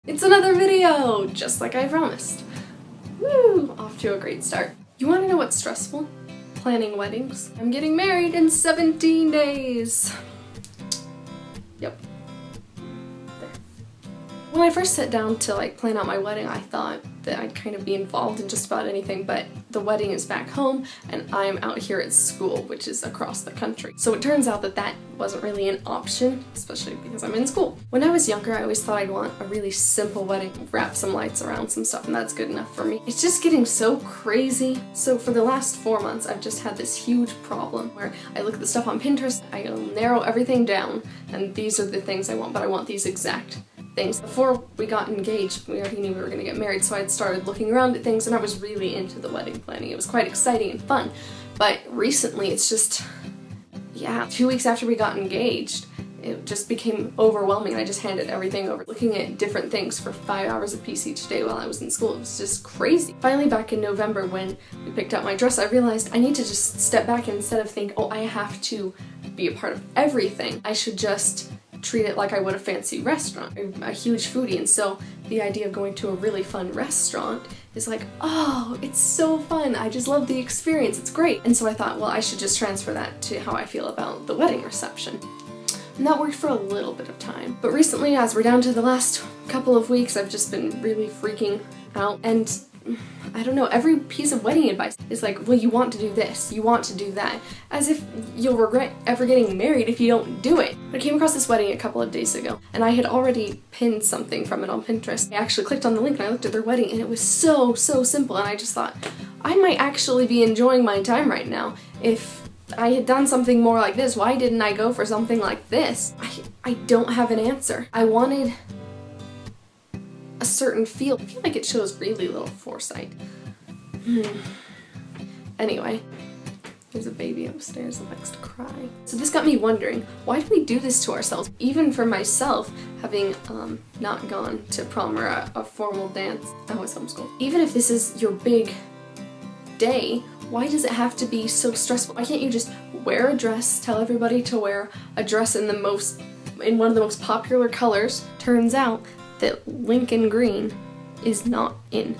It's another video, just like I promised. Woo! Off to a great start. You want to know what's stressful? Planning weddings. I'm getting married in 17 days. Yep. There. When I first sat down to plan out my wedding, I thought that I'd kind of be involved in just about anything, but the wedding is back home and I'm out here at school, which is across the country. So it turns out that wasn't really an option, especially because I'm in school. When I was younger, I always thought I'd want a really simple wedding, wrap some lights around some stuff, and that's good enough for me. It's just getting so crazy. So for the last 4 months, I've just had this huge problem where I look at the stuff on Pinterest, I'll narrow everything down, and these are the things I want, but I want these exact things. Before we got engaged, we already knew we were going to get married, so I'd started looking around at things and I was really into the wedding planning. It was quite exciting and fun, but recently it's just, 2 weeks after we got engaged, it just became overwhelming and I just handed everything over. Looking at different things for 5 hours a piece each day while I was in school, it was just crazy. Finally, back in November when we picked out my dress, I realized I need to just step back and instead of think, oh, I have to be a part of everything, I should just treat it like I would a fancy restaurant. I'm a huge foodie, and so the idea of going to a really fun restaurant is like, oh, it's so fun, I just love the experience, it's great. And so I thought, well, I should just transfer that to how I feel about the wedding reception. And that worked for a little bit of time. But recently, as we're down to the last couple of weeks, I've just been really freaking out, and I don't know, every piece of wedding advice is like, well, you want to do this, you want to do that, as if you'll regret ever getting married if you don't do it. But I came across this wedding a couple of days ago, and I had already pinned something from it on Pinterest. I actually clicked on the link and I looked at their wedding, and it was so simple, and I just thought, I might actually be enjoying my time right now. If I had done something more like this, why didn't I go for something like this? I don't have an answer. I wanted a certain feel. I feel like it shows really little foresight. Anyway, there's a baby upstairs that likes to cry. So this got me wondering, why do we do this to ourselves? Even for myself, having not gone to prom or a formal dance, I was homeschooled. Even if this is your big day, why does it have to be so stressful? Why can't you just wear a dress, tell everybody to wear a dress in one of the most popular colors? Turns out that Lincoln green is not in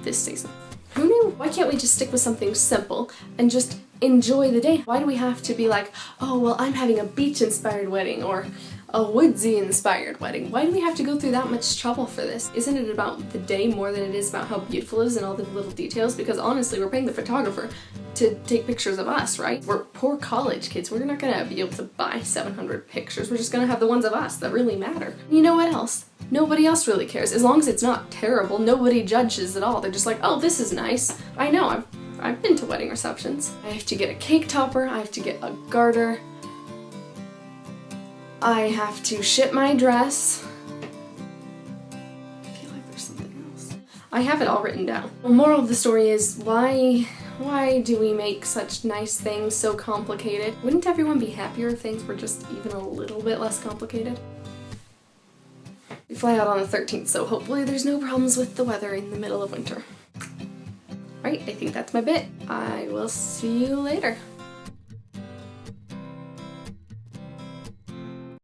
this season. Who knew? Why can't we just stick with something simple and just enjoy the day? Why do we have to be like, oh, well, I'm having a beach-inspired wedding or a woodsy-inspired wedding? Why do we have to go through that much trouble for this? Isn't it about the day more than it is about how beautiful it is and all the little details? Because honestly, we're paying the photographer to take pictures of us, right? We're poor college kids. We're not gonna be able to buy 700 pictures. We're just gonna have the ones of us that really matter. You know what else? Nobody else really cares. As long as it's not terrible, nobody judges at all. They're just like, oh, this is nice. I know, I've been to wedding receptions. I have to get a cake topper, I have to get a garter, I have to ship my dress. I feel like there's something else. I have it all written down. The moral of the story is, why do we make such nice things so complicated? Wouldn't everyone be happier if things were just even a little bit less complicated? We fly out on the 13th, so hopefully there's no problems with the weather in the middle of winter. Right, I think that's my bit. I will see you later.